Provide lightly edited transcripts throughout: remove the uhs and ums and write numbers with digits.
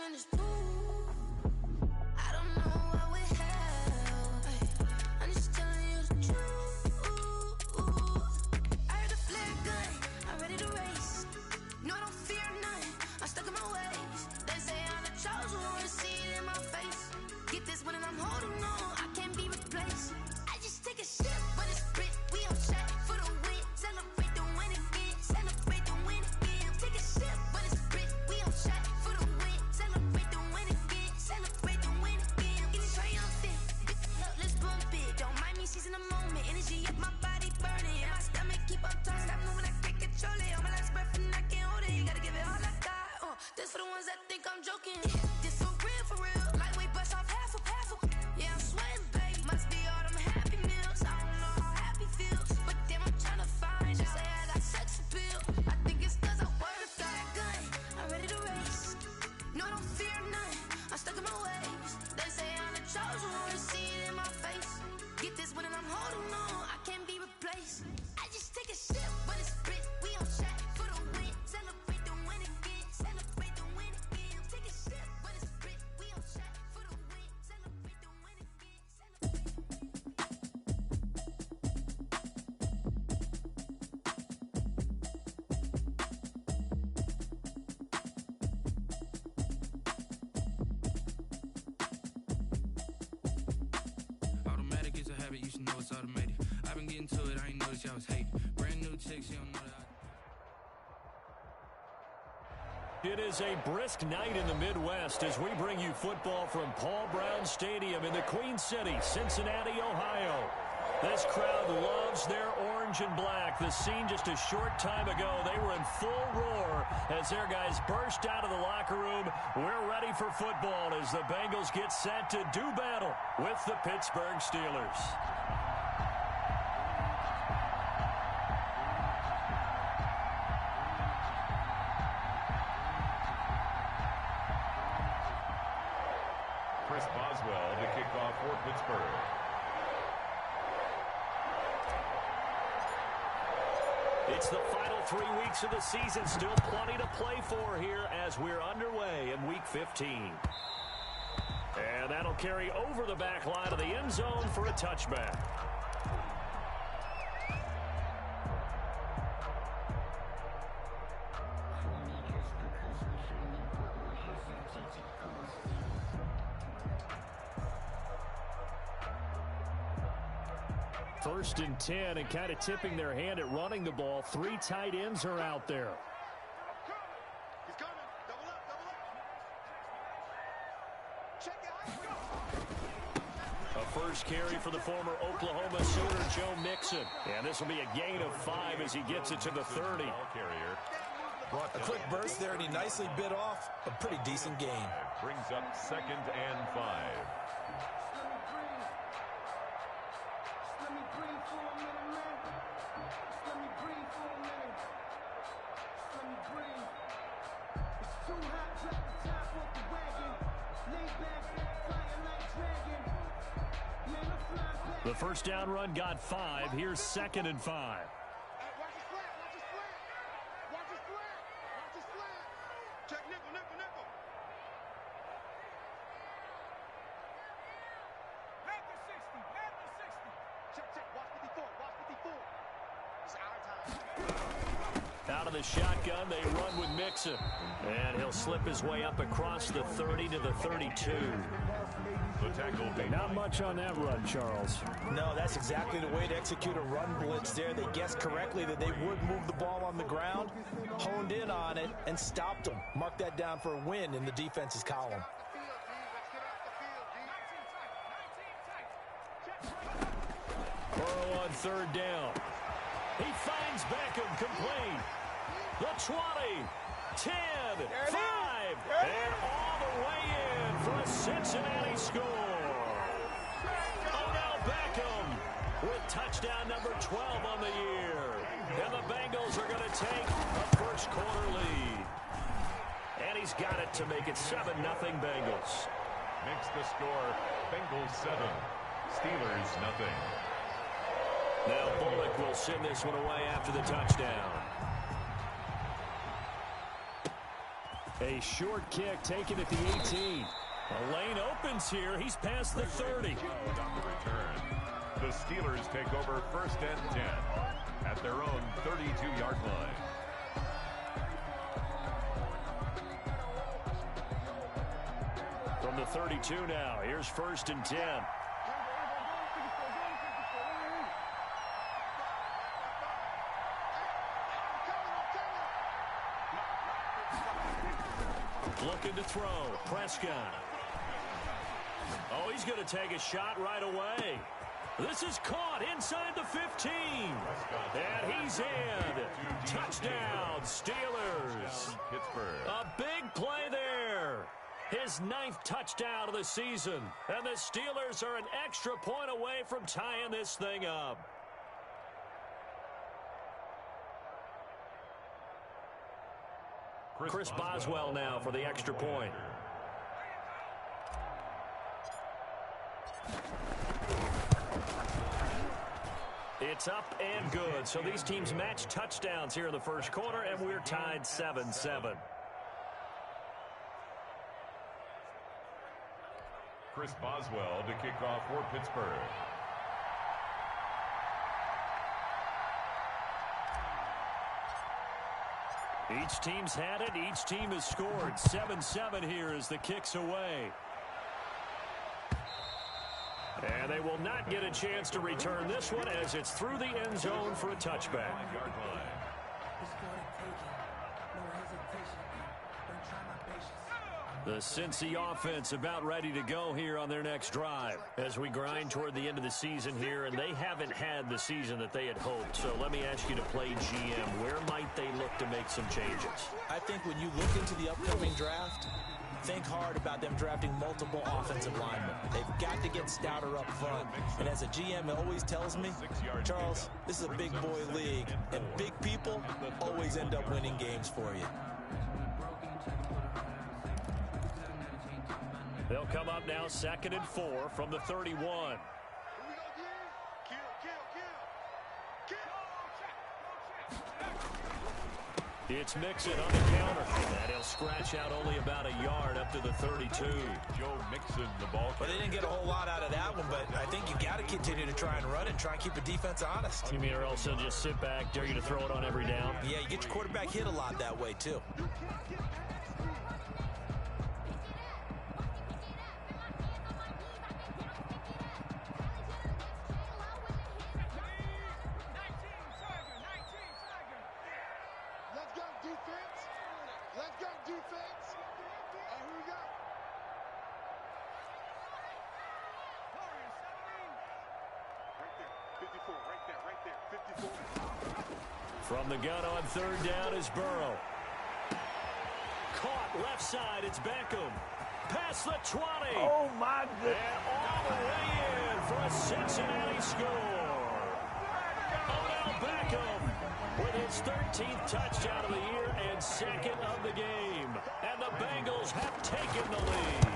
in this pool. I don't know what we have. I'm just telling you the truth. I heard the flare gun, I'm ready to race. No, I don't fear nothing, I'm stuck in my ways. They say I'm the chosen one, see it in my face. Get this one and I'm holding on, I can't be replaced. I just take a sip, but it's spit, we on track for the win. Celebrate the win again, celebrate the win again. Take a sip, but it's spit, we on track for the win. Celebrate the win again, celebrate the win again. Get it triumphant, look, let's bump it. Don't mind me seizing the moment, energy up my body burning. And my stomach keep up turning, stop moving, I can't control it. On my last breath and I can't hold it, you gotta give it all I got. This for the ones that think I'm joking. This for real, lightweight bust off half a. Yeah, I'm sweating, babe, must be all them happy meals. I don't know how happy feels, but damn, I'm tryna find you. Say I got sex appeal, I think it's cause I work that gun. I'm ready to race, no, I don't fear nothing, I'm stuck in my ways. They say I'm the chosen one, see it in my face. Get this one and I'm holding on, I can't be replaced. I just take a sip, but it's spit, we on track for the win. Celebrate the win again, celebrate the win again. Take a sip, but it's spit, we on track for the win. Celebrate the win again, Automatic is a habit, you should know it's automated. I've been getting to it, I ain't noticed y'all was hating. Brand new chick, she don't know that It is a brisk night in the Midwest as we bring you football from Paul Brown Stadium in the Queen City, Cincinnati, Ohio. This crowd loves their orange and black. The scene just a short time ago, they were in full roar as their guys burst out of the locker room. We're ready for football as the Bengals get set to do battle with the Pittsburgh Steelers. Chris Boswell to kick off for Pittsburgh. It's the final 3 weeks of the season. Still plenty to play for here as we're underway in Week 15. And that'll carry over the back line of the end zone for a touchback. First and 10, and kind of tipping their hand at running the ball. 3 tight ends are out there. He's coming. Double up, double up. Check it out. A first carry for the former Oklahoma Sooner, Joe Mixon. And this will be a gain of 5 as he gets it to the 30. A quick burst there, and he nicely bit off a pretty decent gain. Brings up 2nd and 5. The first down run got 5. Here's 2nd and 5. Out of the shotgun, they run with Mixon. And he'll slip his way up across the 30 to the 32. Not much on that run, Charles. No, that's exactly the way to execute a run blitz there. They guessed correctly that they would move the ball on the ground, honed in on it, and stopped them. Mark that down for a win in the defense's column. Burrow on 3rd down. He finds Beckham complete. The 20, 10, 5, and all the way in for a Cincinnati score. Odell Beckham with touchdown number 12 on the year. And the Bengals are going to take a first quarter lead. And he's got it to make it 7-0 Bengals. Makes the score Bengals 7, Steelers nothing. Now Bullock will send this one away after the touchdown. A short kick taken at the 18. A lane opens here. He's past the 30. On the return. The Steelers take over 1st and 10 at their own 32-yard line. From the 32 now, here's 1st and 10. Looking to throw. Prescott. Oh, he's going to take a shot right away. This is caught inside the 15. And he's in. Touchdown, Steelers. Pittsburgh. A big play there. His 9th touchdown of the season. And the Steelers are an extra point away from tying this thing up. Chris Boswell now for the extra point. It's up and good. So these teams match touchdowns here in the first quarter, and we're tied 7-7. Chris Boswell to kick off for Pittsburgh. Each team's had it. Each team has scored. 7-7 here as the kick's away. And they will not get a chance to return this one as it's through the end zone for a touchback. The Cincy offense about ready to go here on their next drive as we grind toward the end of the season here, and they haven't had the season that they had hoped. So let me ask you to play GM. Where might they look to make some changes? I think when you look into the upcoming draft, think hard about them drafting multiple offensive linemen. They've got to get stouter up front. And as a GM, it always tells me, Charles, this is a big boy league, and big people always end up winning games for you. They'll come up now 2nd and 4 from the 31. It's Mixon on the counter. And he'll scratch out only about a yard up to the 32. Joe Mixon, the ball. Well, they didn't get a whole lot out of that one, but I think you got to continue to try and run and try and keep the defense honest. You mean or else they'll just sit back, dare you to throw it on every down? Yeah, you get your quarterback hit a lot that way, too. From the gun on 3rd down is Burrow. Caught left side, it's Beckham. Past the 20. Oh, my goodness. And all the way in for a Cincinnati score. Odell Beckham with his 13th touchdown of the year and 2nd of the game. And the Bengals have taken the lead.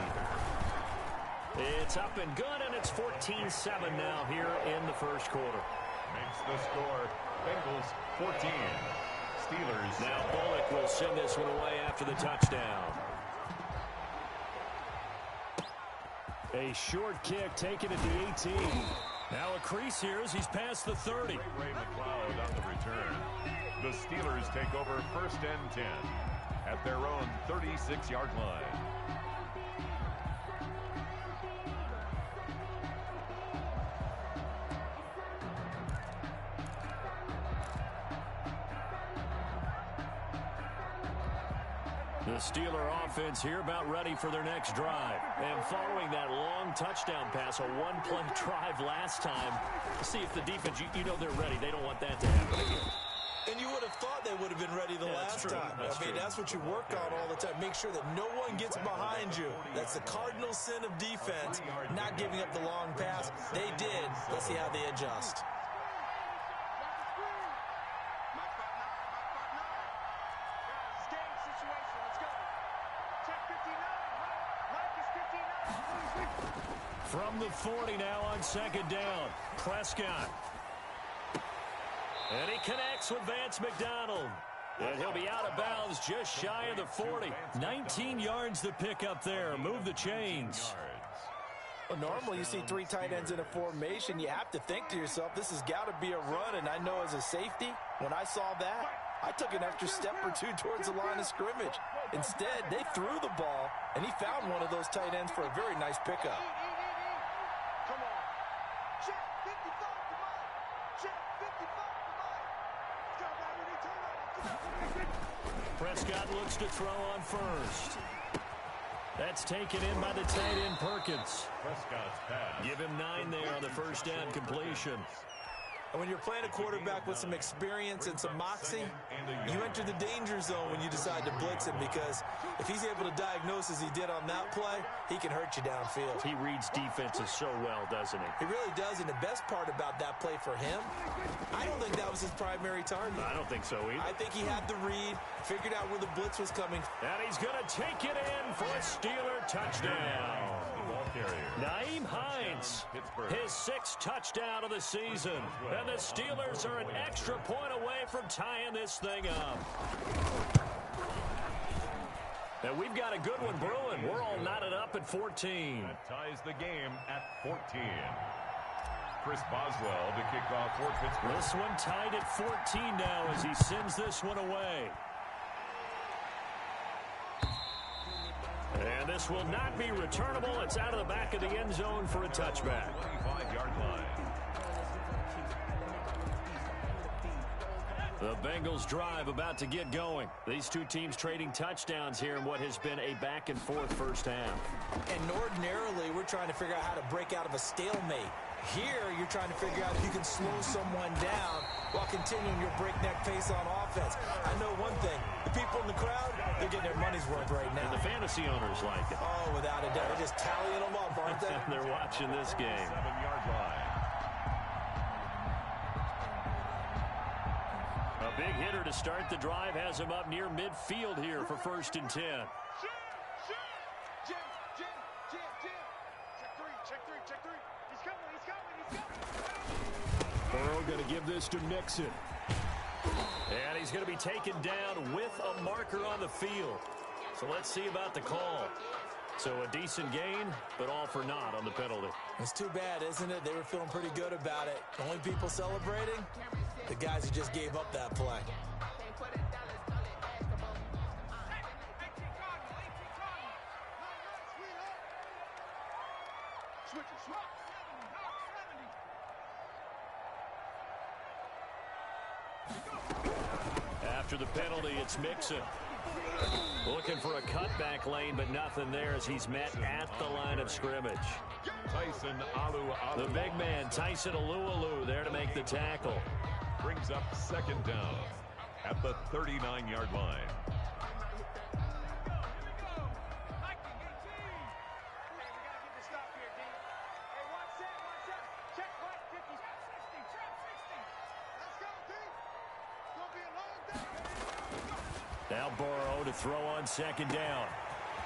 It's up and good, and it's 14-7 now here in the first quarter. Makes the score. Bengals 14. Steelers. Now Bullock will send this one away after the touchdown. A short kick taken at the 18. Now a crease here as he's past the 30. Ray McLeod on the return. The Steelers take over 1st and 10 at their own 36-yard line. The Steeler offense here about ready for their next drive. And following that long touchdown pass, a one-play drive last time, see if the defense, you know they're ready. They don't want that to happen again. And you would have thought they would have been ready the last time. I mean, that's what you work on all the time. Make sure that no one gets behind you. That's the cardinal sin of defense, not giving up the long pass. They did. Let's see how they adjust. From the 40 now on 2nd down. Prescott. And he connects with Vance McDonald. And he'll be out of bounds just shy of the 40. 19 yards to pick up there. Move the chains. Well, normally you see three tight ends in a formation. You have to think to yourself, this has got to be a run. And I know as a safety, when I saw that, I took an extra step or two towards the line of scrimmage. Instead, they threw the ball, and he found one of those tight ends for a very nice pickup. Come on. Check 55 to Mike. Check 55 to Mike. Got that when he turned on. Prescott looks to throw on first. That's taken in by the tight end Perkins. Prescott's pass. Give him 9 there on the first down completion. And when you're playing a quarterback with some experience and some moxie, you enter the danger zone when you decide to blitz him, because if he's able to diagnose as he did on that play, he can hurt you downfield. He reads defenses so well, doesn't he? He really does, and the best part about that play for him, I don't think that was his primary target. I don't think so either. I think he had the read, figured out where the blitz was coming. And he's going to take it in for a Steeler touchdown. Nyheim Hines, his 6th touchdown of the season. And the Steelers are an extra point away from tying this thing up. And we've got a good one brewing. We're all knotted up at 14. That ties the game at 14. Chris Boswell to kick off for Pittsburgh. This one tied at 14 now as he sends this one away. And this will not be returnable. It's out of the back of the end zone for a touchback. 25-yard line. The Bengals drive about to get going. These two teams trading touchdowns here in what has been a back-and-forth first half. And ordinarily, we're trying to figure out how to break out of a stalemate. Here, you're trying to figure out if you can slow someone down while continuing your breakneck pace on offense. I know one thing. The people in the crowd, they're getting their money's worth right now. And the fantasy owners like it. Oh, without a doubt. They're just tallying them up, aren't they? They're watching this game. 7-yard line. A big hitter to start the drive has him up near midfield here for 1st and 10. Jim. Check three. He's coming. Burrow going to give this to Mixon. And he's going to be taken down with a marker on the field. So let's see about the call. So a decent gain, but all for naught on the penalty. It's too bad, isn't it? They were feeling pretty good about it. The only people celebrating, the guys who just gave up that play. After the penalty, it's Mixon. Looking for a cutback lane, but nothing there as he's met at the line of scrimmage. Tyson Alualu. The big man, Tyson Alualu, there to make the tackle. Brings up 2nd down at the 39-yard line. Now Burrow to throw on 2nd down.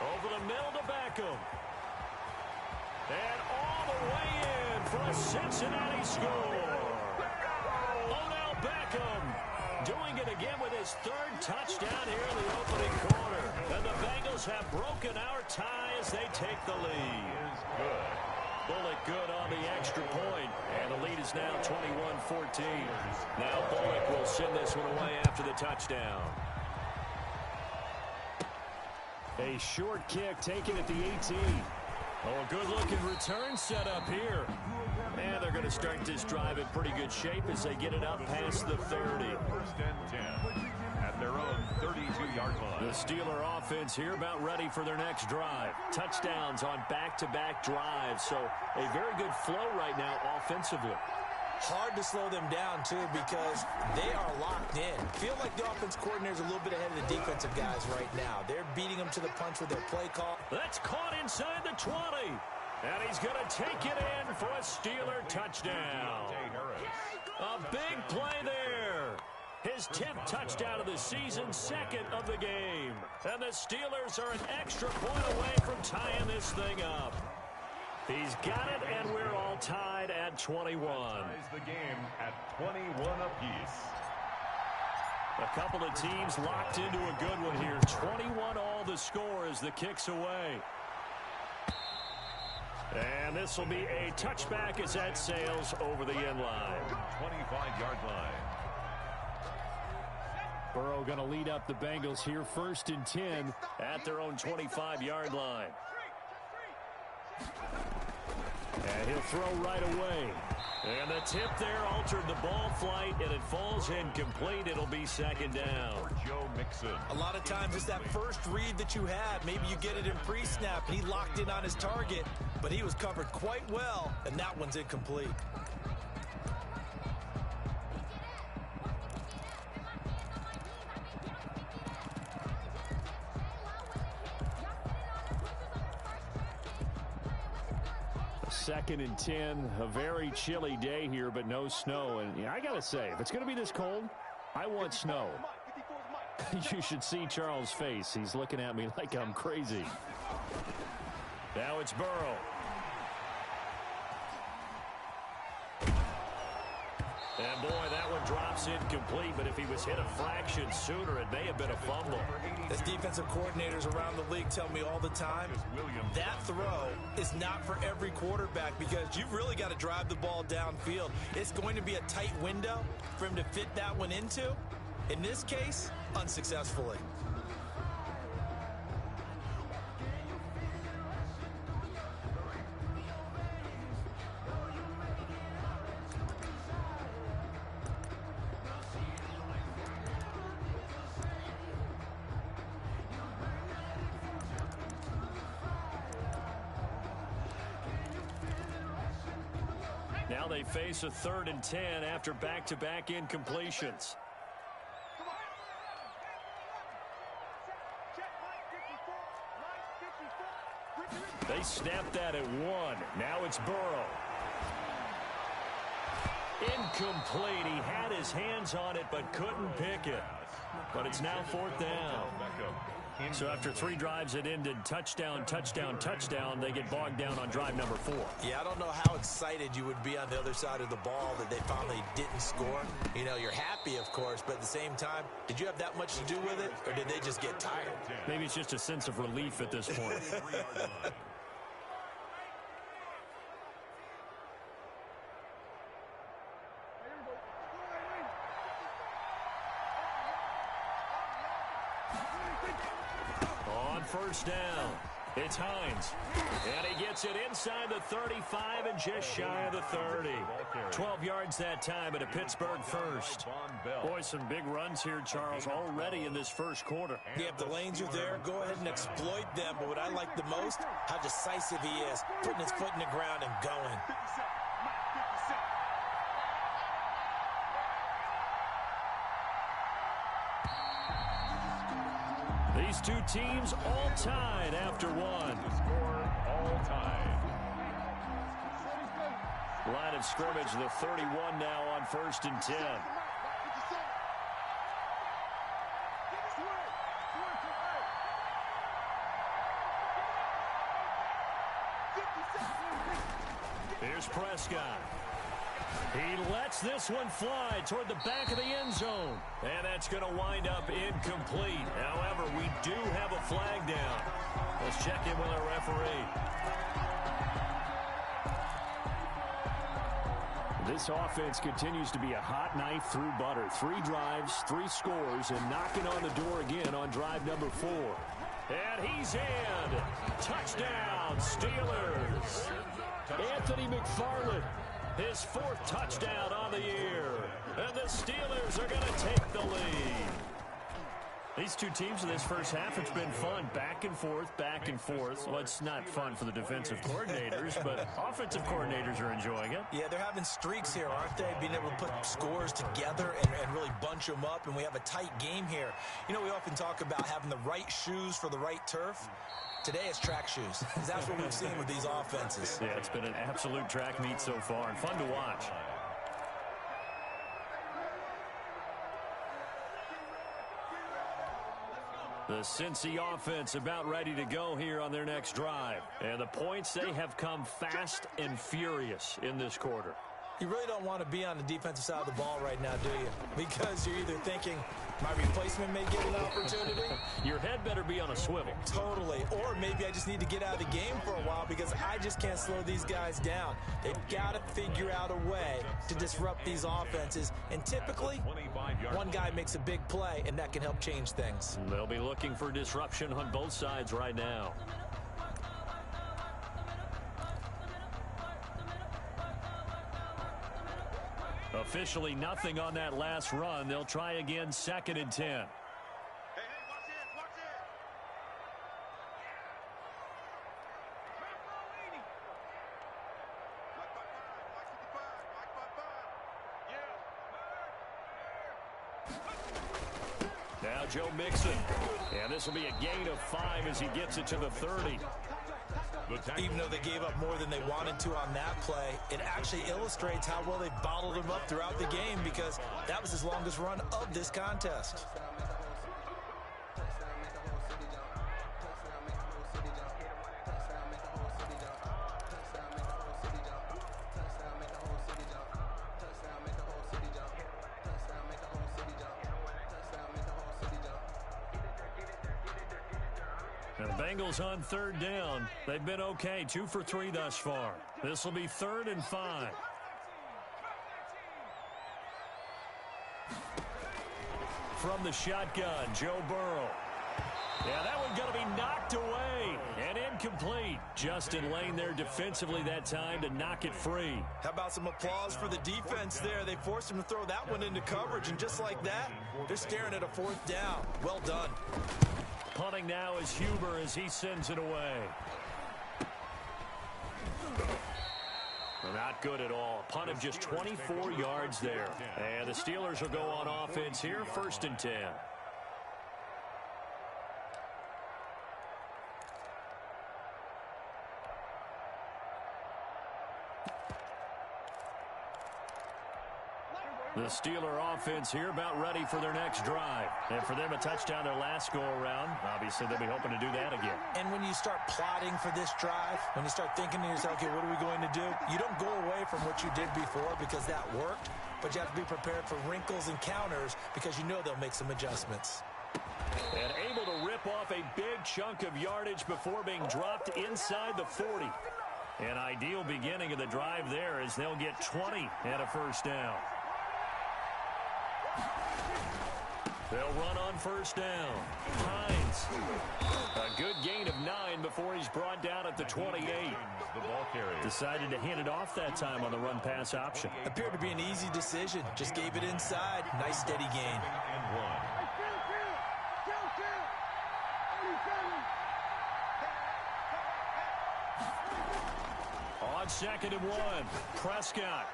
Over the middle to Beckham. And all the way in for a Cincinnati score. Odell Beckham doing it again with his 3rd touchdown here in the opening quarter. And the Bengals have broken our tie as they take the lead. Good. Bullock good on the extra point. And the lead is now 21-14. Now Bullock will send this one away after the touchdown. A short kick taken at the 18. Oh, a good-looking return set up here. And they're going to start this drive in pretty good shape as they get it up past the 30. 1st and 10 at their own 32-yard line. The Steeler offense here about ready for their next drive. Touchdowns on back-to-back drives. So a very good flow right now offensively. Hard to slow them down, too, because they are locked in. Feel like the offense coordinator's a little bit ahead of the defensive guys right now. They're beating them to the punch with their play call. That's caught inside the 20. And he's going to take it in for a Steeler touchdown. A big play there. His 10th touchdown of the season, 2nd of the game. And the Steelers are an extra point away from tying this thing up. He's got it, and we're all tied at 21. Ties the game at 21 apiece. A couple of teams locked into a good one here. 21 all the score as the kick's away. And this will be a touchback as that sails over the end line. 25-yard line. Burrow going to lead up the Bengals here, 1st and 10 at their own 25-yard line. And he'll throw right away. And the tip there altered the ball flight, and it falls incomplete. It'll be 2nd down. Joe Mixon. A lot of times it's that first read that you had. Maybe you get it in pre-snap, and he locked in on his target, but he was covered quite well, and that one's incomplete. Second and 10, a very chilly day here, but no snow. And yeah, I got to say, if it's going to be this cold, I want snow. You should see Charles' face. He's looking at me like I'm crazy. Now it's Burrow. And boy, that one drops incomplete, but if he was hit a fraction sooner, it may have been a fumble. As defensive coordinators around the league tell me all the time, that throw is not for every quarterback because you've really got to drive the ball downfield. It's going to be a tight window for him to fit that one into. In this case, unsuccessfully. Now they face a 3rd and 10 after back-to-back incompletions. They snapped that at 1. Now it's Burrow. Incomplete. He had his hands on it but couldn't pick it. But it's now 4th down. So after 3 drives that ended touchdown, touchdown, touchdown, they get bogged down on drive number 4. Yeah, I don't know how excited you would be on the other side of the ball that they finally didn't score. You know, you're happy, of course, but at the same time, did you have that much to do with it, or did they just get tired? Maybe it's just a sense of relief at this point. On 1st down, it's Hines. And he gets it inside the 35 and just shy of the 30. 12 yards that time at a Pittsburgh first. Boy, some big runs here, Charles, already in this first quarter. Yeah, if the lanes are there, go ahead and exploit them. But what I like the most, how decisive he is, putting his foot in the ground and going. These two teams all tied after 1. The score all tied. Line of scrimmage, the 31 now on 1st and 10. Here's Prescott. He lets this one fly toward the back of the end zone. And that's going to wind up incomplete. However, we do have a flag down. Let's check in with our referee. This offense continues to be a hot knife through butter. 3 drives, 3 scores, and knocking on the door again on drive number 4. And he's in. Touchdown, Steelers. Anthony McFarland. His 4th touchdown on the year. And the Steelers are going to take the lead. These two teams in this first half, it's been fun. Back and forth, back and forth. Well, it's not fun for the defensive coordinators, but offensive coordinators are enjoying it. Yeah, they're having streaks here, aren't they? Being able to put scores together and really bunch them up, and we have a tight game here. You know, we often talk about having the right shoes for the right turf. Today it's track shoes. That's what we've seen with these offenses. Yeah, it's been an absolute track meet so far and fun to watch. The Cincy offense about ready to go here on their next drive. And the points, they have come fast and furious in this quarter. You really don't want to be on the defensive side of the ball right now, do you? Because you're either thinking, my replacement may get an opportunity. Your head better be on a swivel. Totally. Or maybe I just need to get out of the game for a while because I just can't slow these guys down. They've got to figure out a way to disrupt these offenses. And typically, one guy makes a big play, and that can help change things. They'll be looking for disruption on both sides right now. Officially nothing on that last run. They'll try again, 2nd and 10. Hey, watch it, watch it. Now Joe Mixon. And this will be a gain of 5 as he gets it to the 30. Even though they gave up more than they wanted to on that play, it actually illustrates how well they bottled him up throughout the game because that was his longest run of this contest. And the Bengals on 3rd down. They've been okay, 2 for 3 thus far. This will be 3rd and 5. From the shotgun, Joe Burrow. Yeah, that one's going to be knocked away and incomplete. Justin Lane there defensively that time to knock it free. How about some applause for the defense there? They forced him to throw that one into coverage, and just like that, they're staring at a 4th down. Well done. Punting now is Huber as he sends it away. Not good at all. Punt of just 24 yards there. And the Steelers will go on offense here, 1st and 10. The Steeler offense here about ready for their next drive. And for them, a touchdown their last go-around. Obviously, they'll be hoping to do that again. And when you start plotting for this drive, when you start thinking to yourself, okay, what are we going to do? You don't go away from what you did before because that worked, but you have to be prepared for wrinkles and counters because you know they'll make some adjustments. And able to rip off a big chunk of yardage before being dropped inside the 40. An ideal beginning of the drive there as they'll get 20 and a 1st down. They'll run on 1st down. Hines. A good gain of 9 before he's brought down at the 28. The ball carrier Decided to hand it off that time on the run-pass option. Appeared to be an easy decision. Just gave it inside. Nice steady gain. and 1. On 2nd and 1, Prescott.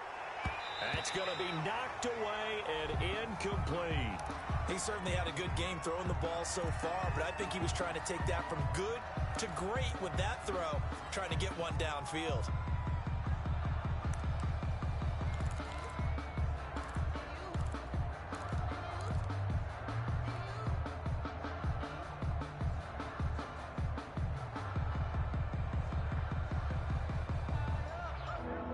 That's going to be knocked away and incomplete. He certainly had a good game throwing the ball so far, but I think he was trying to take that from good to great with that throw, trying to get one downfield.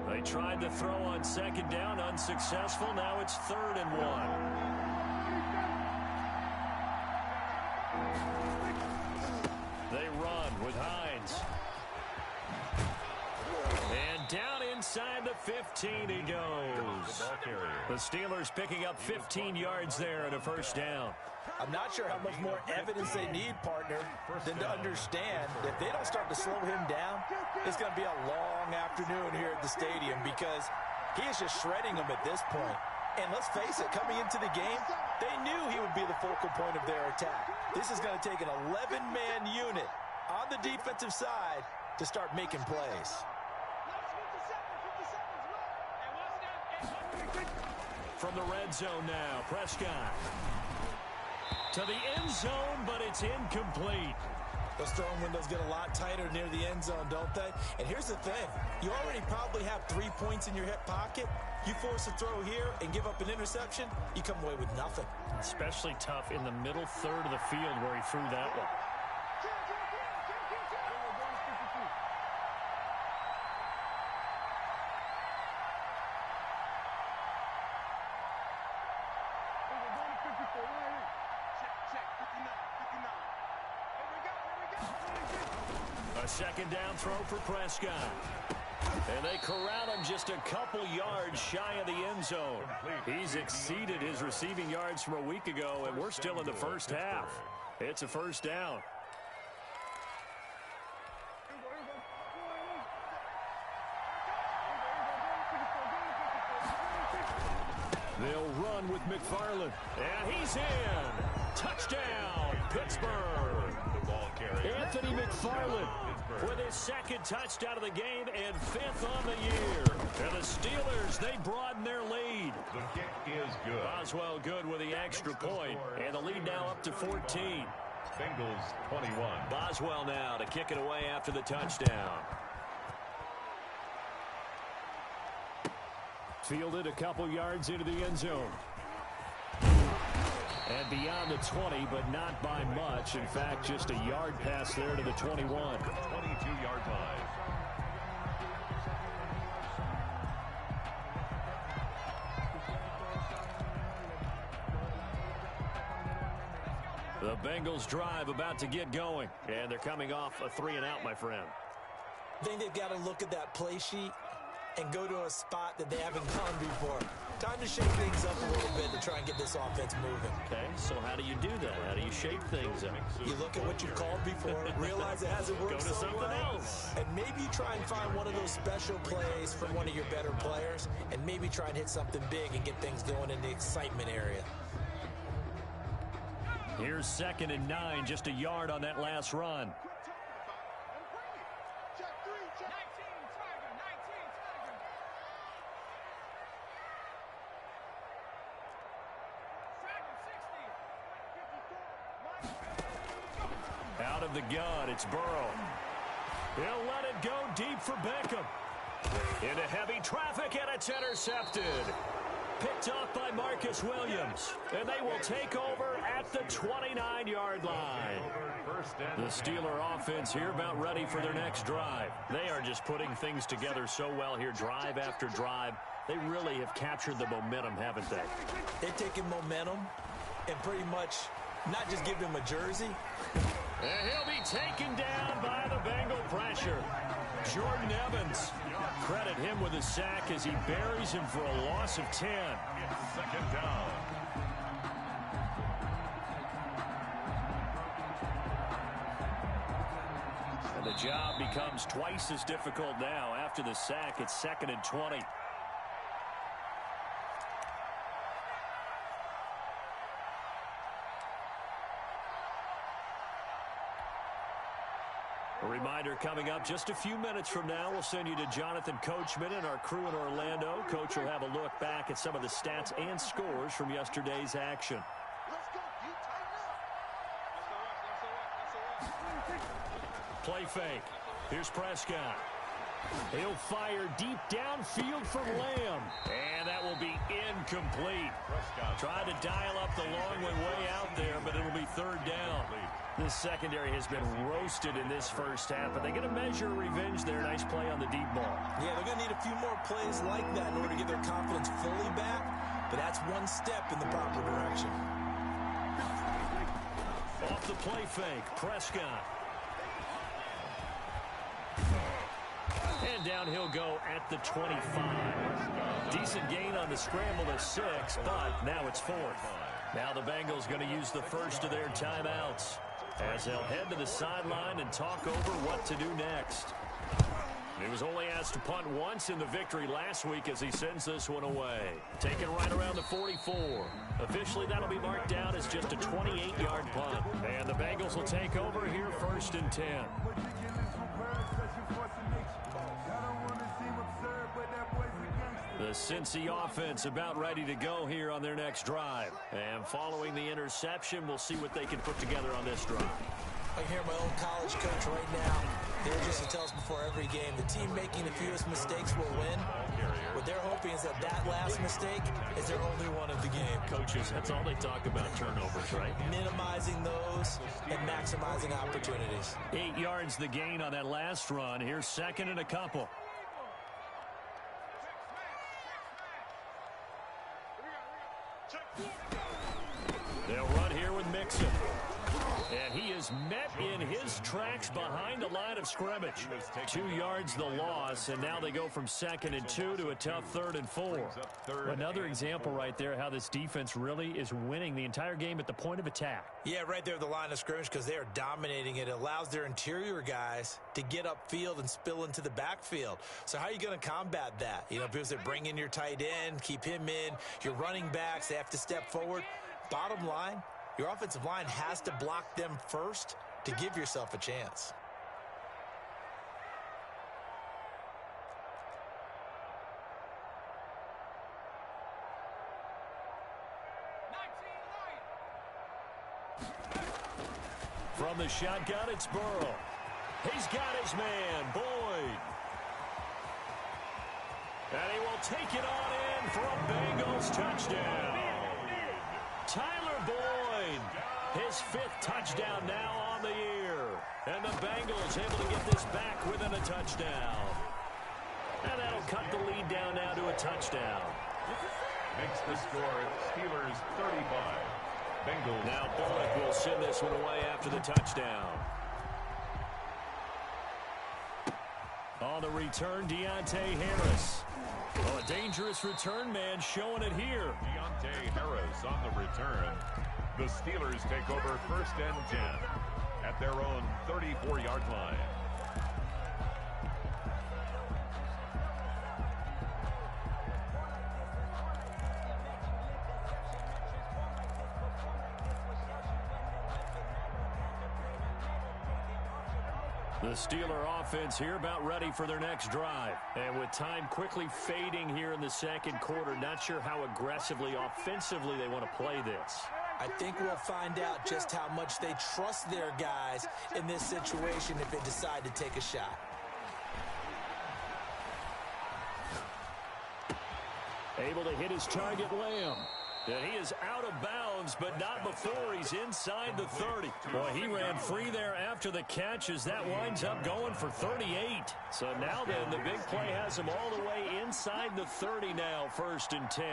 They tried to throw on 2nd down, unsuccessful. Now it's 3rd and 1. They run with Hines. And down inside the 15 he goes. The Steelers picking up 15 yards there and a 1st down. I'm not sure how much more evidence they need, partner, than to understand if they don't start to slow him down, it's going to be a long afternoon here at the stadium because he is just shredding them at this point. And let's face it, coming into the game, they knew he would be the focal point of their attack. This is going to take an 11-man unit on the defensive side to start making plays. From the red zone now, Prescott. To the end zone, but it's incomplete. Those throwing windows get a lot tighter near the end zone, don't they? And here's the thing. You already probably have 3 points in your hip pocket. You force a throw here and give up an interception, you come away with nothing. Especially tough in the middle third of the field where he threw that one. A second down throw for Prescott. And they corral him just a couple yards shy of the end zone. He's exceeded his receiving yards from a week ago, and we're still in the first half. It's a first down. They'll run with McFarland. And he's in. Touchdown, Pittsburgh. Anthony McFarland with his second touchdown of the game and 5th on the year. And the Steelers, they broaden their lead. The kick is good. Boswell good with the extra point. And the lead now up to 14. Bengals 21. Boswell now to kick it away after the touchdown. Fielded a couple yards into the end zone. And beyond the 20, but not by much. In fact, just a yard pass there to the 21. 22-yard line. The Bengals drive about to get going. And they're coming off a 3-and-out, my friend. I think they've got to look at that play sheet and go to a spot that they haven't gone before. Time to shake things up a little bit to try and get this offense moving. Okay, so how do you do that? How do you shake things up? You look at what you called before, realize it hasn't worked Go to so something well, else. and maybe try and find one of those special plays from one of your better players, and maybe try and hit something big and get things going in the excitement area. Here's 2nd and 9, just a yard on that last run. Out of the gun, it's Burrow. He'll let it go deep for Beckham. Into heavy traffic, and it's intercepted. Picked off by Marcus Williams. And they will take over at the 29-yard line. The Steeler offense here about ready for their next drive. They are just putting things together so well here, drive after drive. They really have captured the momentum, haven't they? They've taken momentum and pretty much not just give him a jersey. And he'll be taken down by the Bengal pressure. Jordan Evans. Credit him with a sack as he buries him for a loss of 10. It's 2nd down. And the job becomes twice as difficult now. After the sack, it's 2nd and 20. A reminder coming up just a few minutes from now, we'll send you to Jonathan Coachman and our crew in Orlando. Coach will have a look back at some of the stats and scores from yesterday's action. Play fake. Here's Prescott. He'll fire deep downfield from Lamb. And that will be incomplete. Tried to dial up the long one way out there, but it'll be 3rd down. This secondary has been roasted in this first half, but they're going to measure revenge there. Nice play on the deep ball. Yeah, they're going to need a few more plays like that in order to get their confidence fully back, but that's one step in the proper direction. Off the play fake, Prescott. And down he'll go at the 25. Decent gain on the scramble to 6, but now it's 4th. Now the Bengals going to use the first of their timeouts as they'll head to the sideline and talk over what to do next. He was only asked to punt once in the victory last week as he sends this one away. Taken right around the 44. Officially, that'll be marked down as just a 28-yard punt. And the Bengals will take over here 1st and 10. The Cincy offense about ready to go here on their next drive. And following the interception, we'll see what they can put together on this drive. I hear my own college coach right now. They just tell us before every game, the team making the fewest mistakes will win. What they're hoping is that last mistake is their only one of the game. Coaches, that's all they talk about, turnovers, right? Minimizing those and maximizing opportunities. 8 yards the gain on that last run. Here's 2nd and a couple. They'll run here with Mixon. And he is is met in his tracks behind the line of scrimmage. 2 yards the loss, and now they go from 2nd and 2 to a tough 3rd and 4. Another example right there how this defense really is winning the entire game at the point of attack. Yeah, right there at the line of scrimmage because they are dominating it. It allows their interior guys to get upfield and spill into the backfield. So how are you going to combat that? You know, because they bring in your tight end, keep him in, your running backs, they have to step forward. Bottom line, your offensive line has to block them first to give yourself a chance. From the shotgun, it's Burrow. He's got his man, Boyd. And he will take it on in for a Bengals touchdown. Tyler Boyd, his 5th touchdown now on the year. And the Bengals able to get this back within a touchdown. And that'll cut the lead down now to a touchdown. Makes the score Steelers 35. Bengals. Now Bullock will send this one away after the touchdown. On the return, Deontay Harris. Oh, a dangerous return man showing it here. Deontay Harris on the return. The Steelers take over 1st and 10 at their own 34-yard line. The Steeler offense here about ready for their next drive. And with time quickly fading here in the 2nd quarter, not sure how aggressively, offensively they want to play this. I think we'll find out just how much they trust their guys in this situation if they decide to take a shot. Able to hit his target, Lamb. And he is out of bounds, but not before he's inside the 30. Boy, he ran free there after the catch as that winds up going for 38. So now then, the big play has him all the way inside the 30 now, 1st and 10.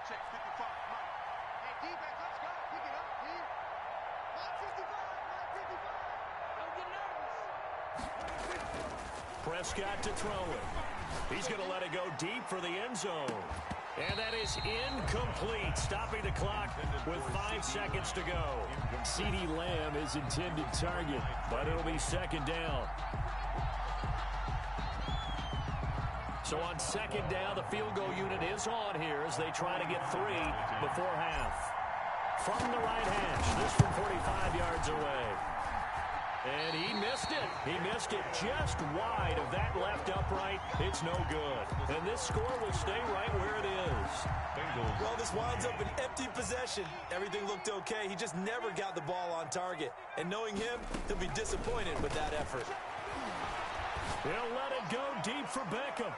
Check 55. Hey, D-back, let's go. Pick it up, D. 155, 155. Don't get nervous. Prescott to throw it. He's going to let it go deep for the end zone. And that is incomplete, stopping the clock with 5 seconds to go. CeeDee Lamb is intended target, but it'll be 2nd down. So on 2nd down, the field goal unit is on here as they try to get 3 before half. From the right hash, this from 45 yards away. And he missed it. He missed it just wide of that left upright. It's no good. And this score will stay right where it is. Well, this winds up an empty possession. Everything looked okay. He just never got the ball on target. And knowing him, he'll be disappointed with that effort. He'll let it go deep for Beckham.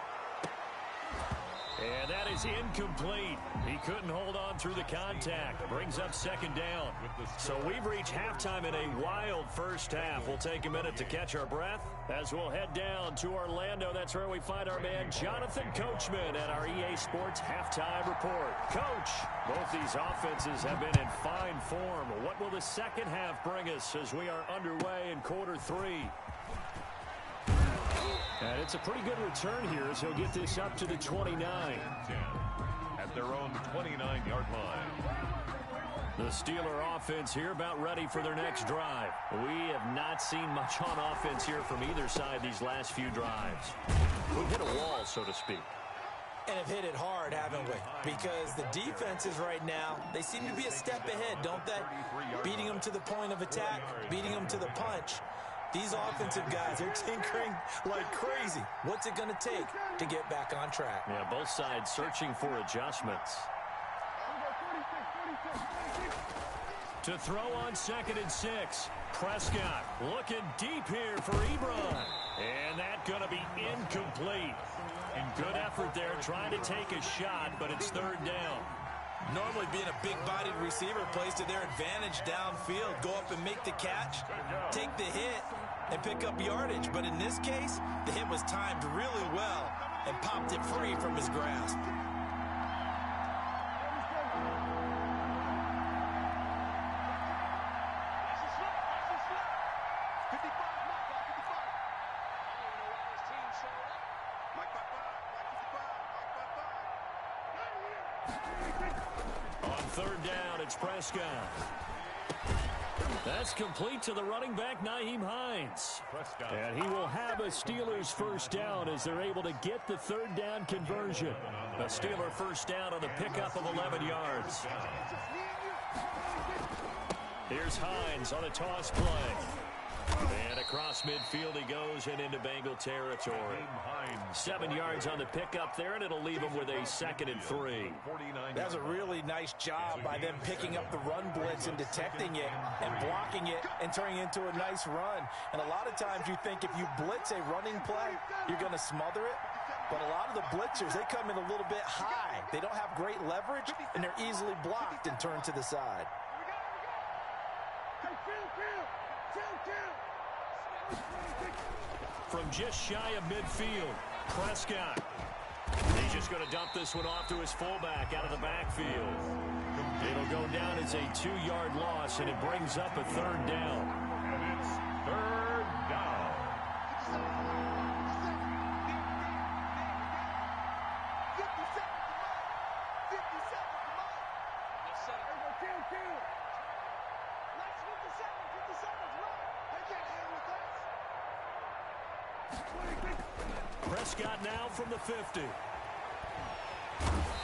And that is incomplete. He couldn't hold on through the contact. Brings up 2nd down. So we've reached halftime in a wild first half. We'll take a minute to catch our breath as we'll head down to Orlando. That's where we find our man Jonathan Coachman at our EA Sports Halftime Report. Coach, both these offenses have been in fine form. What will the 2nd half bring us as we are underway in quarter 3? And it's a pretty good return here as he'll get this up to the 29. At their own 29-yard line. The Steeler offense here about ready for their next drive. We have not seen much on offense here from either side these last few drives. We've hit a wall, so to speak. And have hit it hard, haven't we? Because the defenses right now, they seem to be a step ahead, don't they? Beating them to the point of attack, beating them to the punch. These offensive guys, they're tinkering like crazy. What's it going to take to get back on track? Yeah, both sides searching for adjustments. To throw on 2nd and 6. Prescott looking deep here for Ebron. And that's going to be incomplete. Good effort there trying to take a shot, but it's 3rd down. Normally being a big-bodied receiver plays to their advantage downfield. Go up and make the catch, take the hit, and pick up yardage. But in this case, the hit was timed really well and popped it free from his grasp. third down. It's Prescott. That's complete to the running back, Nyheim Hines. And he will have a Steelers first down as they're able to get the third down conversion. A Steeler first down on the pickup of 11 yards. Here's Hines on a toss play. And across midfield he goes and into Bengal territory. 7 yards on the pickup there, and it'll leave him with a 2nd and 3. That's a really nice job by them picking up the run blitz and detecting it and blocking it and turning it into a nice run. And a lot of times you think if you blitz a running play, you're going to smother it. But a lot of the blitzers, they come in a little bit high. They don't have great leverage, and they're easily blocked and turned to the side. From just shy of midfield, Prescott. He's just going to dump this one off to his fullback out of the backfield. It'll go down as a 2-yard loss, and it brings up a third down. And it's third down. 50 seconds to Mike. 50 seconds to Mike. Kill. Let's 50 seconds. 50 seconds, right? They can't hang with us. Prescott now from the 50.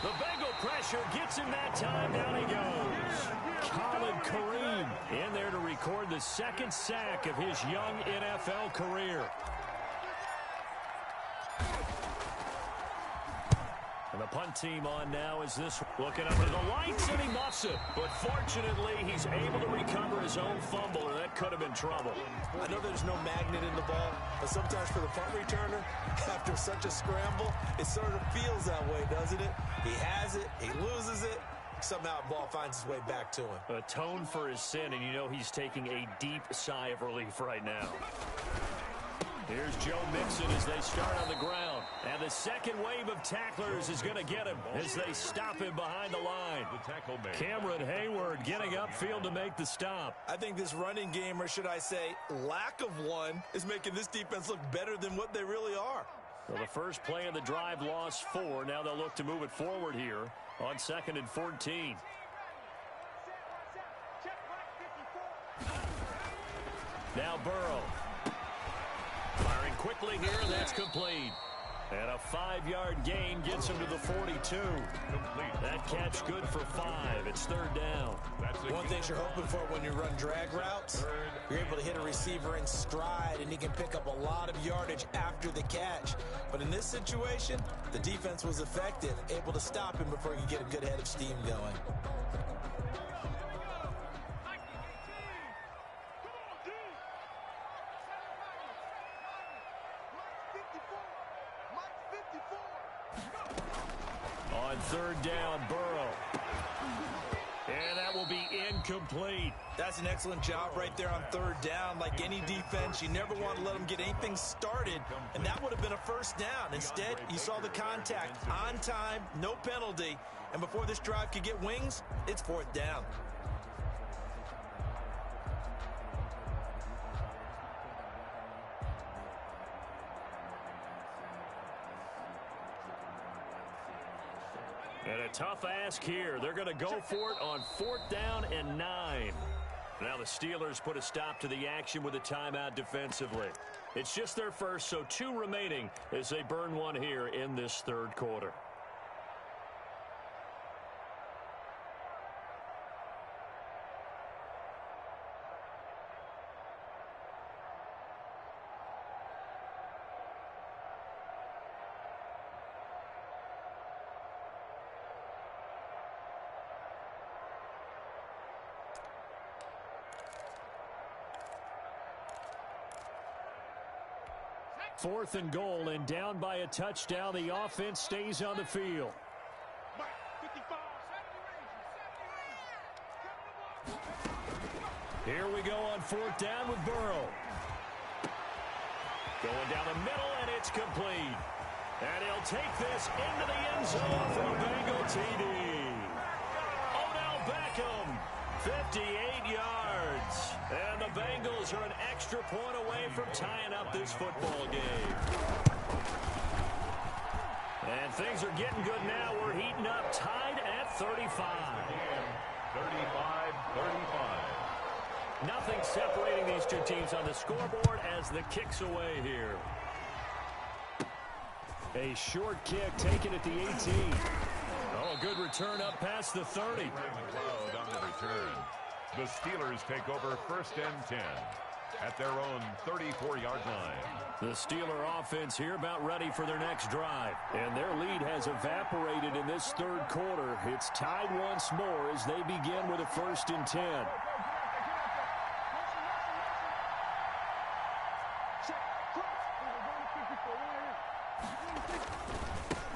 The Bengal pressure gets him that time. Down he goes. Khalid Kareem in there to record the 2nd sack of his young NFL career. And the punt team on now is this. Looking up at the lights, and he muffs it. But fortunately, he's able to recover his own fumble, or that could have been trouble. I know there's no magnet in the ball, but sometimes for the punt returner, after such a scramble, it sort of feels that way, doesn't it? He has it, he loses it, somehow the ball finds its way back to him. Atone for his sin, and you know he's taking a deep sigh of relief right now. Here's Joe Mixon as they start on the ground. And the second wave of tacklers is going to get him as they stop him behind the line. Cameron Hayward getting upfield to make the stop. I think this running game, or should I say lack of one, is making this defense look better than what they really are. Well, the first play of the drive lost 4. Now they'll look to move it forward here on 2nd and 14. Now Burrow. Firing quickly here, and that's complete. And a 5-yard gain gets him to the 42. That catch good for 5. It's third down. One thing you're hoping for when you run drag routes, you're able to hit a receiver in stride, and he can pick up a lot of yardage after the catch. But in this situation, the defense was effective, able to stop him before he could get a good head of steam going. On third down, Burrow. And that will be incomplete. That's an excellent job right there on third down. Like any defense, you never want to let them get anything started, and that would have been a first down. Instead, you saw the contact on time, no penalty, and before this drive could get wings, it's fourth down. And a tough ask here. They're going to go for it on 4th down and 9. Now the Steelers put a stop to the action with a timeout defensively. It's just their first, so 2 remaining as they burn one here in this third quarter. Fourth and goal, and down by a touchdown. The offense stays on the field. Here we go on 4th down with Burrow. Going down the middle, and it's complete. And he'll take this into the end zone for a Bengal TD. Odell Beckham, 58 yards. And the Bengals are an extra point away from tying up this football game. And things are getting good now. We're heating up, tied at 35. 35-35. Nothing separating these two teams on the scoreboard as the kick's away here. A short kick taken at the 18. Oh, a good return up past the 30. McLeod on the return. The Steelers take over 1st and 10 at their own 34-yard line. The Steeler offense here about ready for their next drive. And their lead has evaporated in this third quarter. It's tied once more as they begin with a 1st and 10.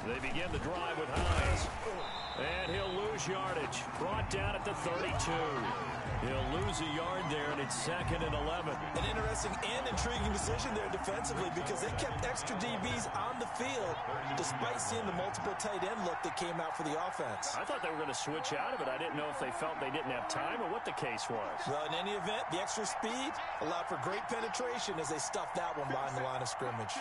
They begin the drive with Hines. And he'll lose yardage. Brought down at the 32. He'll lose a yard there, and it's 2nd and 11. An interesting and intriguing decision there defensively because they kept extra DBs on the field despite seeing the multiple tight end look that came out for the offense. I thought they were going to switch out of it. I didn't know if they felt they didn't have time or what the case was. Well, in any event, the extra speed allowed for great penetration as they stuffed that one behind the line of scrimmage.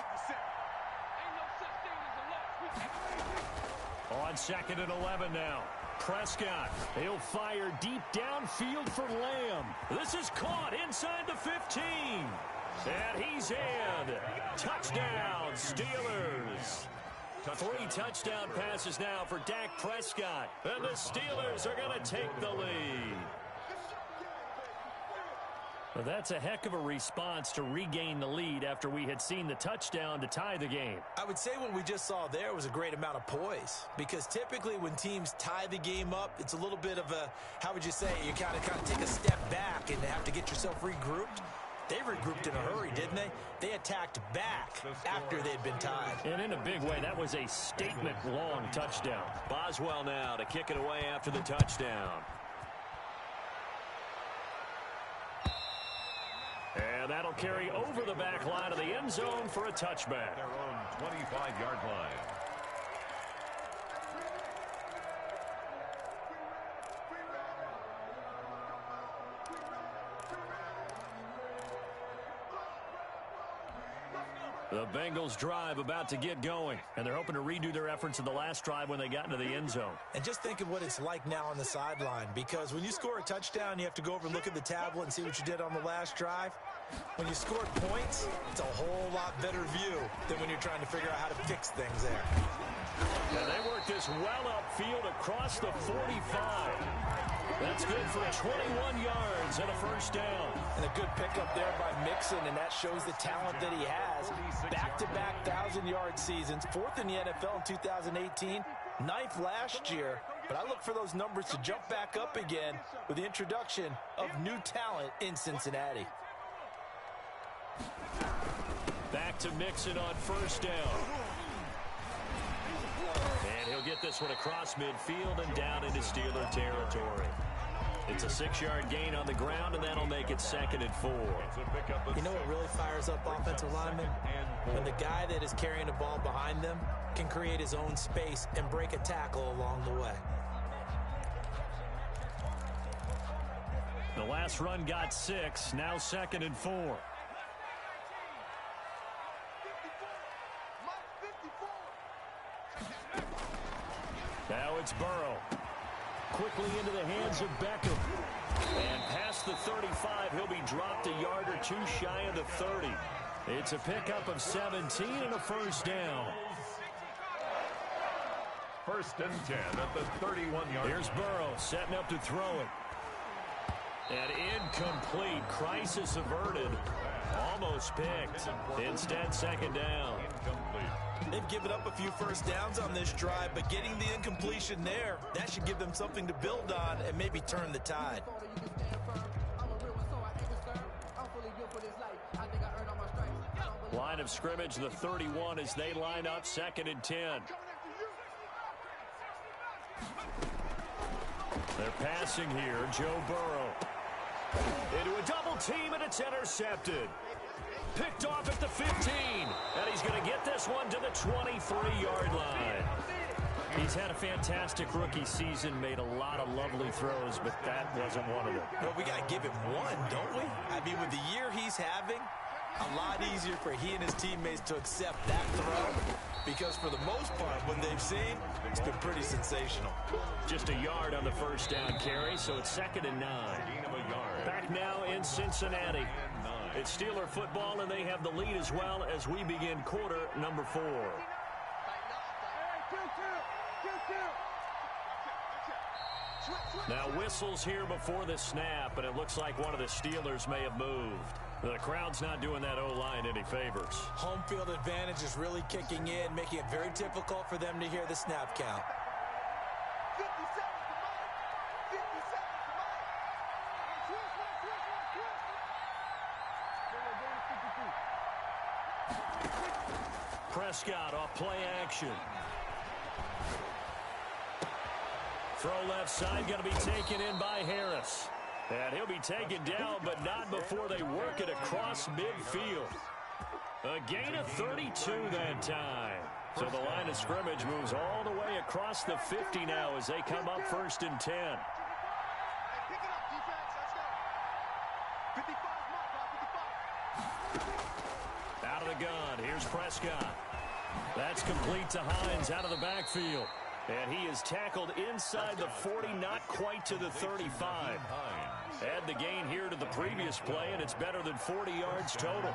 On 2nd and 11 now. Prescott, he'll fire deep downfield for Lamb. This is caught inside the 15. And he's in. Touchdown, Steelers. 3 touchdown passes now for Dak Prescott. And the Steelers are going to take the lead. Well, that's a heck of a response to regain the lead after we had seen the touchdown to tie the game. I would say what we just saw there was a great amount of poise because typically when teams tie the game up, it's a little bit of a, how would you say, you kind of take a step back and have to get yourself regrouped. They regrouped in a hurry, didn't they? They attacked back after they'd been tied. And in a big way, that was a statement-long touchdown. Boswell now to kick it away after the touchdown. And that'll carry over the back line of the end zone for a touchback. Their own 25-yard line. The Bengals drive about to get going, and they're hoping to redo their efforts in the last drive when they got into the end zone. And just think of what it's like now on the sideline, because when you score a touchdown, you have to go over and look at the tablet and see what you did on the last drive. When you scored points, it's a whole lot better view than when you're trying to figure out how to fix things there. And they work this well upfield across the 45. That's good for 21 yards and a first down. And a good pickup there by Mixon, and that shows the talent that he has. Back-to-back 1,000-yard seasons, 4th in the NFL in 2018, 9th last year. But I look for those numbers to jump back up again with the introduction of new talent in Cincinnati. Back to Mixon on first down. And he'll get this one across midfield and down into Steeler territory. It's a 6-yard gain on the ground, and that'll make it 2nd and 4. You know what really fires up offensive linemen? When the guy that is carrying the ball behind them can create his own space and break a tackle along the way. The last run got 6, now 2nd and 4. Now it's Burrow. Quickly into the hands of Beckham. And past the 35, he'll be dropped a yard or two shy of the 30. It's a pickup of 17 and a first down. 1st and 10 at the 31-yard. Here's Burrow setting up to throw it. And incomplete. Crisis averted. Almost picked. Instead, 2nd down. Incomplete. They've given up a few first downs on this drive, but getting the incompletion there, that should give them something to build on and maybe turn the tide. Line of scrimmage, the 31 as they line up 2nd and 10. They're passing here, Joe Burrow. Into a double team, and it's intercepted. Picked off at the 15, and he's going to get this one to the 23-yard line. He's had a fantastic rookie season, made a lot of lovely throws, but that wasn't one of them. Well, we got to give him one, don't we? I mean, with the year he's having, A lot easier for he and his teammates to accept that throw because for the most part, what they've seen, it's been pretty sensational. Just a yard on the first down carry, so it's 2nd and 9. Back now in Cincinnati. It's Steeler football, and they have the lead as well as we begin quarter number 4. Now whistles here before the snap, and it looks like one of the Steelers may have moved. The crowd's not doing that O-line any favors. Home field advantage is really kicking in, making it very difficult for them to hear the snap count. 50 seconds to Mike. 50 seconds to Mike. Twist. Prescott off play action. Throw left side, going to be taken in by Harris. And he'll be taken down, but not before they work it across midfield. A gain of 32 that time. So the line of scrimmage moves all the way across the 50 now as they come up 1st and 10. Pick it up, defense. Let's go. 55 mark, 55. Out of the gun, here's Prescott. That's complete to Hines out of the backfield. And he is tackled inside the 40, not quite to the 35. Add the gain here to the previous play, and it's better than 40 yards total.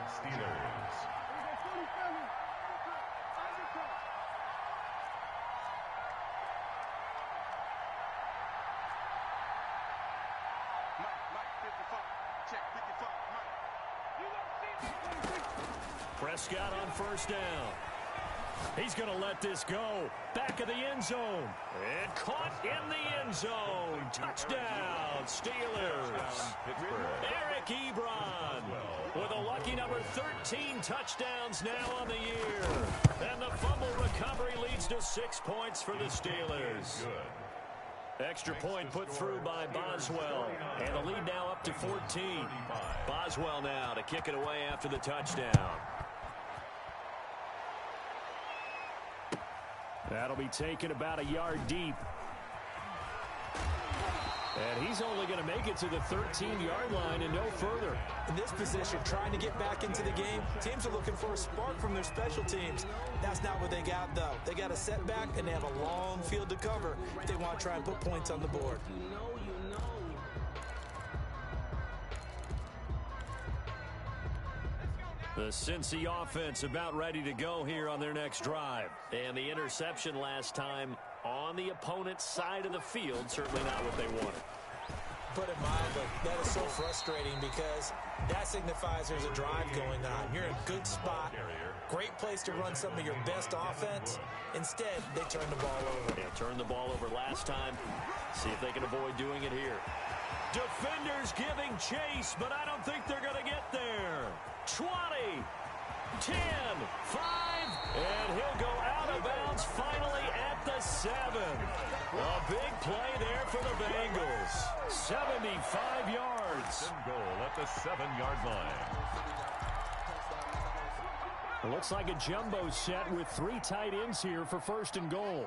Prescott on 1st down. He's going to let this go. Back of the end zone. And caught in the end zone. Touchdown, Steelers. Eric Ebron with a lucky number 13 touchdowns now on the year. And the fumble recovery leads to 6 points for the Steelers. Extra point put through by Boswell. And the lead now up to 14. Boswell now to kick it away after the touchdown. That'll be taken about a yard deep. And he's only going to make it to the 13-yard line and no further. In this position, trying to get back into the game, teams are looking for a spark from their special teams. That's not what they got, though. They got a setback, and they have a long field to cover if they want to try and put points on the board. The Cincy offense about ready to go here on their next drive. And the interception last time on the opponent's side of the field, certainly not what they wanted. Put it mildly, that is so frustrating because that signifies there's a drive going on. You're in a good spot, great place to run some of your best offense. Instead, they turn the ball over. Yeah, turned the ball over last time. See if they can avoid doing it here. Defenders giving chase, but I don't think they're going to get there. 20, 10, 5, and he'll go out of bounds finally at the 7. A big play there for the Bengals. 75 yards. Goal at the 7-yard line. It looks like a jumbo set with 3 tight ends here for 1st and goal.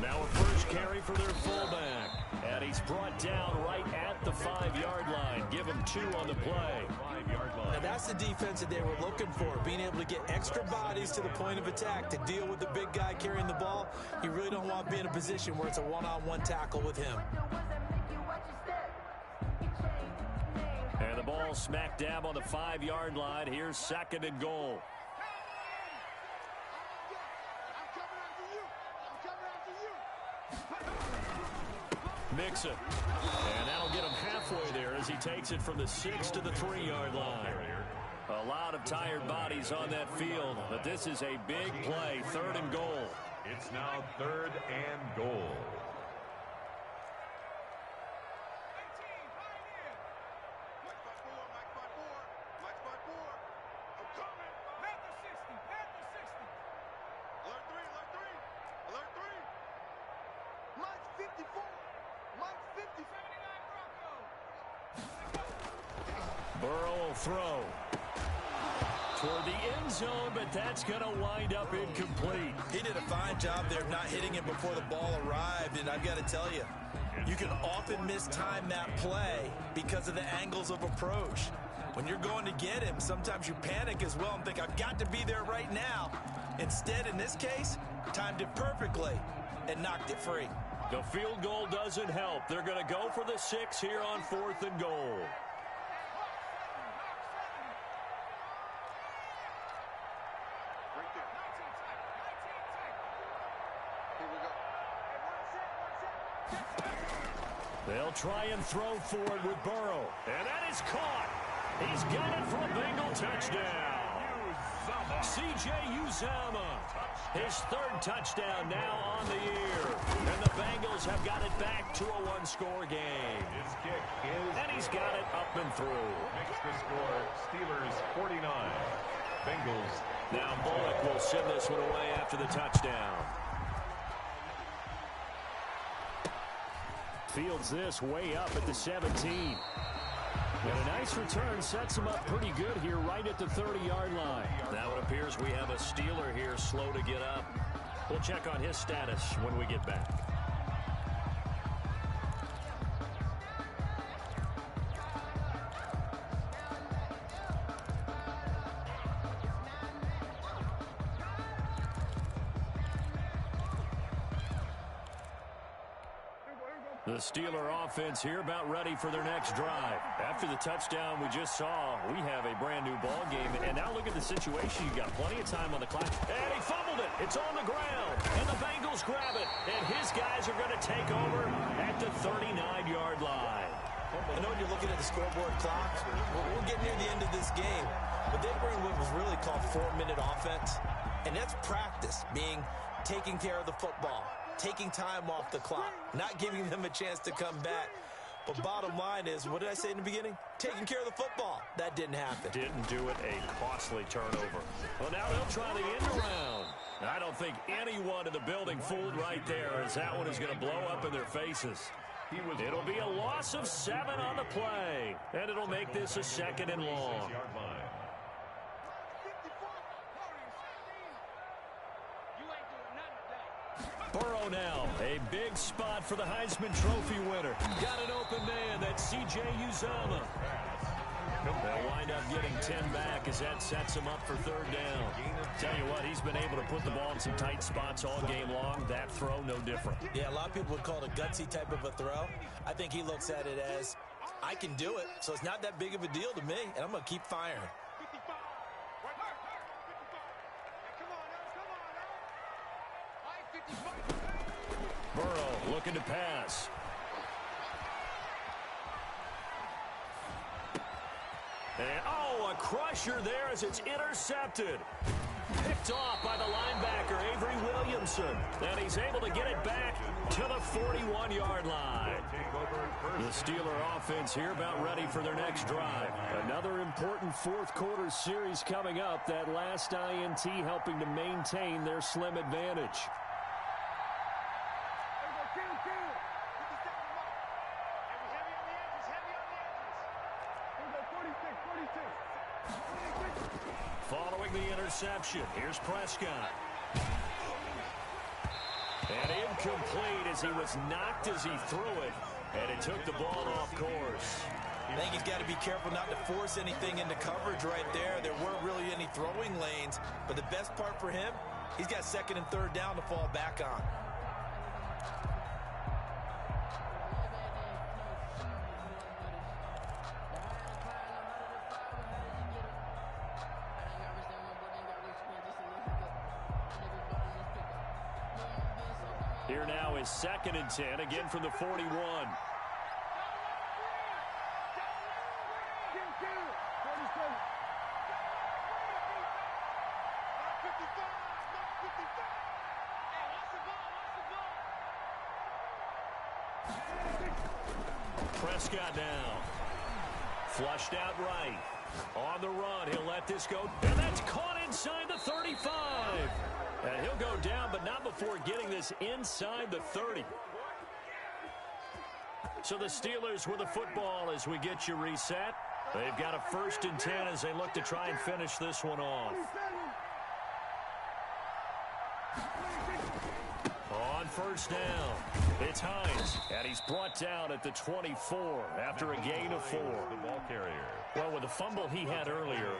Now a first carry for their fullback. And he's brought down right at the 5-yard line. Give him 2 on the play. 5-yard line. Now that's the defense that they were looking for, being able to get extra bodies to the point of attack to deal with the big guy carrying the ball. You really don't want to be in a position where it's a one-on-one tackle with him. And the ball smack dab on the 5-yard line. Here's 2nd and goal. Mixon. And that'll get him halfway there as he takes it from the 6 to the 3-yard line. A lot of tired bodies on that field, but this is a big play. 3rd and goal. It's now 3rd and goal. Burrow will throw toward the end zone, but that's going to wind up incomplete. He did a fine job there of not hitting it before the ball arrived, and I've got to tell you, you can often mistime that play because of the angles of approach. When you're going to get him, sometimes you panic as well and think, I've got to be there right now. Instead, in this case, timed it perfectly and knocked it free. The field goal doesn't help. They're going to go for the 6 here on 4th and goal. They'll try and throw for it with Burrow. And that is caught. He's got it for a Bengal touchdown. C.J. Uzomah, his 3rd touchdown now on the year. And the Bengals have got it back to a 1-score game. His kick is And he's got it up and through. Makes the score Steelers 49. Bengals. Now Bullock will send this one away after the touchdown. Fields this way up at the 17. And a nice return sets him up pretty good here right at the 30-yard line. Now it appears we have a Steeler here slow to get up. We'll check on his status when we get back. The Steeler offense here about ready for their next drive. After the touchdown we just saw, we have a brand new ball game. And now look at the situation. You got plenty of time on the clock. And he fumbled it. It's on the ground. And the Bengals grab it. And his guys are going to take over at the 39-yard line. I know when you're looking at the scoreboard clock, we're getting near the end of this game. But they were in what was really called 4-minute offense. And that's practice, being taking care of the football, taking time off the clock, not giving them a chance to come back. But bottom line is, what did I say in the beginning? Taking care of the football. That didn't happen. Didn't do it. A costly turnover. Well, now they'll try the end around. I don't think anyone in the building fooled right there, as that one is going to blow up in their faces. It'll be a loss of 7 on the play, and it'll make this a 2nd and long. Burrow now, a big spot for the Heisman Trophy winner. Got an open man, that's C.J. Uzomah. They'll wind up getting 10 back as that sets him up for 3rd down. Tell you what, he's been able to put the ball in some tight spots all game long. That throw, no different. Yeah, a lot of people would call it a gutsy type of a throw. I think he looks at it as, I can do it, so it's not that big of a deal to me, and I'm going to keep firing. Burrow looking to pass. And, a crusher there as it's intercepted. Picked off by the linebacker, Avery Williamson. And he's able to get it back to the 41-yard line. The Steeler offense here about ready for their next drive. Another important 4th quarter series coming up. That last INT helping to maintain their slim advantage. Following the interception, here's Prescott. And incomplete as he was knocked as he threw it. And it took the ball off course. I think he's got to be careful not to force anything into coverage right there. There weren't really any throwing lanes. But the best part for him, he's got 2nd and 3rd down to fall back on. Here now is 2nd and 10, again from the 41. Prescott now. Flushed out right. On the run, he'll let this go. And that's caught inside the 35. And he'll go down, but not before getting this inside the 30. So the Steelers with the football as we get you reset. They've got a 1st and 10 as they look to try and finish this one off. On On first down, it's Hines, and he's brought down at the 24 after a gain of 4. The ball carrier. Well, with the fumble he had earlier,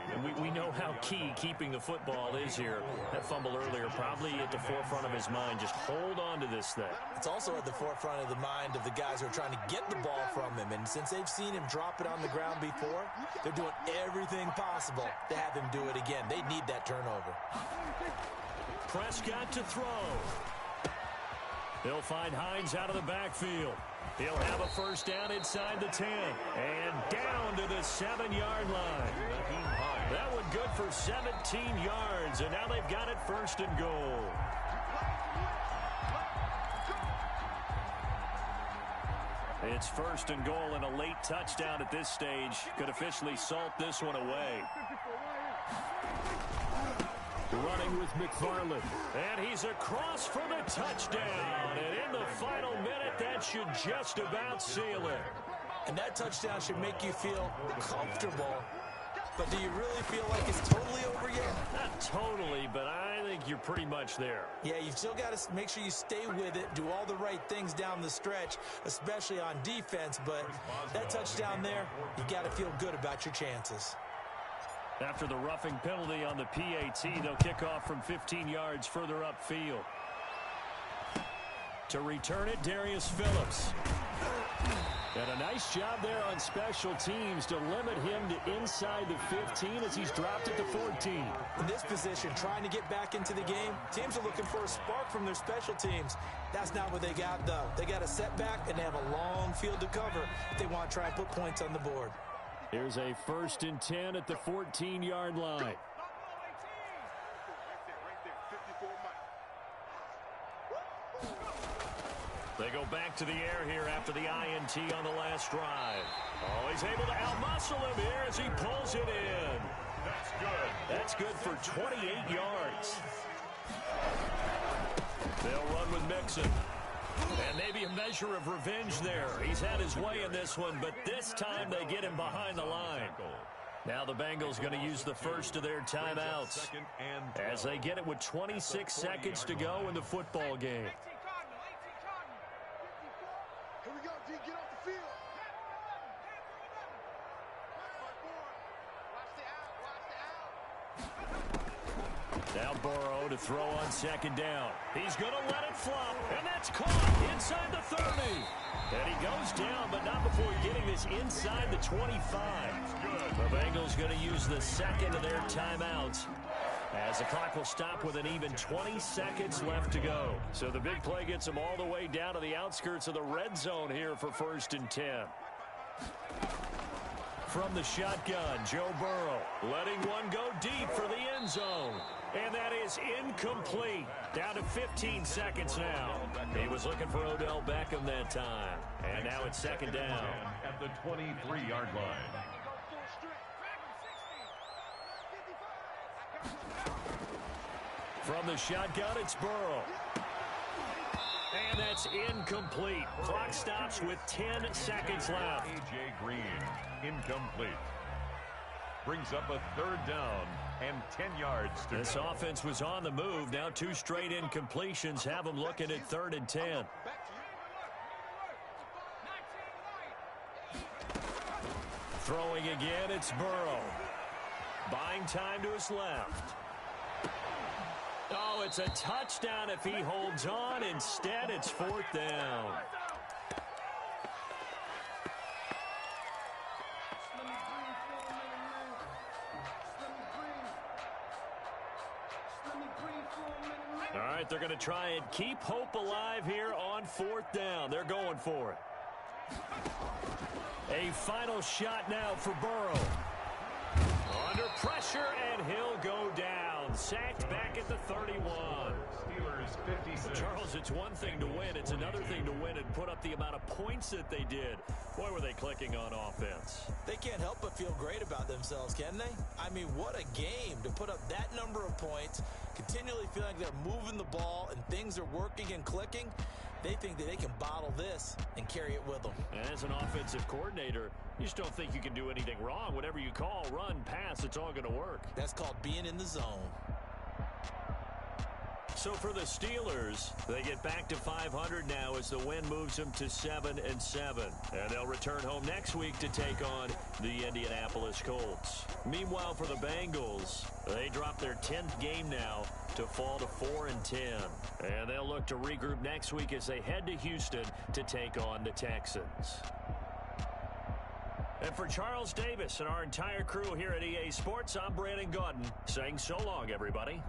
we know how key keeping the football is here. That fumble earlier probably at the forefront of his mind. Just hold on to this thing. It's also at the forefront of the mind of the guys who are trying to get the ball from him. And since they've seen him drop it on the ground before, they're doing everything possible to have him do it again. They need that turnover. Prescott to throw. He'll find Hines out of the backfield. He'll have a first down inside the 10. And down to the 7-yard line. That one good for 17 yards. And now they've got it first and goal. It's first and goal and a late touchdown at this stage. Could officially salt this one away. Running with McFarland. And he's across for the touchdown. And in the final minute, that should just about seal it. And that touchdown should make you feel comfortable. But do you really feel like it's totally over yet? Not totally, but I think you're pretty much there. Yeah, you've still got to make sure you stay with it, do all the right things down the stretch, especially on defense. But that touchdown there, you got to feel good about your chances. After the roughing penalty on the PAT, they'll kick off from 15 yards further upfield. To return it, Darius Phillips. And a nice job there on special teams to limit him to inside the 15 as he's dropped it to 14. In this position, trying to get back into the game, teams are looking for a spark from their special teams. That's not what they got, though. They got a setback, and they have a long field to cover if they want to try and put points on the board. Here's a 1st and 10 at the 14-yard line. They go back to the air here after the INT on the last drive. Oh, he's able to outmuscle him here as he pulls it in. That's good. That's good for 28 yards. They'll run with Mixon. And maybe a measure of revenge there. He's had his way in this one, but this time they get him behind the line. Now the Bengals going to use the first of their timeouts as they get it with 26 seconds to go in the football game. Here we go, D, get off the field. Now Burrow to throw on 2nd down. He's going to let it flop, and that's caught inside the 30. And he goes down, but not before getting this inside the 25. The Bengals going to use the second of their timeouts as the clock will stop with an even 20 seconds left to go. So the big play gets them all the way down to the outskirts of the red zone here for 1st and 10. From the shotgun, Joe Burrow letting one go deep for the end zone. And that is incomplete. Down to 15 seconds now. He was looking for Odell Beckham that time. And now it's 2nd down. At the 23-yard line. From the shotgun, it's Burrow. And that's incomplete. Clock stops with 10 seconds left. A.J. Green, incomplete. Brings up a 3rd down and 10 yards to This go. offense was on the move. Now 2 straight incompletions have them looking at 3rd and 10. Throwing again, it's Burrow. Buying time to his left. Oh, it's a touchdown if he holds on. Instead, it's 4th down. All right, they're going to try and keep hope alive here on 4th down. They're going for it. A final shot now for Burrow. Under pressure, and he'll go down. Sacked back at the 31. Steelers 56. Charles, it's one thing to win. It's another thing to win and put up the amount of points that they did. Boy, were they clicking on offense. They can't help but feel great about themselves, can they? I mean, what a game to put up that number of points, continually feeling like they're moving the ball and things are working and clicking. They think that they can bottle this and carry it with them. And as an offensive coordinator, you just don't think you can do anything wrong. Whatever you call, run, pass, it's all going to work. That's called being in the zone. So for the Steelers, they get back to 500 now as the win moves them to 7-7. And they'll return home next week to take on the Indianapolis Colts. Meanwhile, for the Bengals, they drop their 10th game now to fall to 4-10. And they'll look to regroup next week as they head to Houston to take on the Texans. And for Charles Davis and our entire crew here at EA Sports, I'm Brandon Gaudin saying so long, everybody.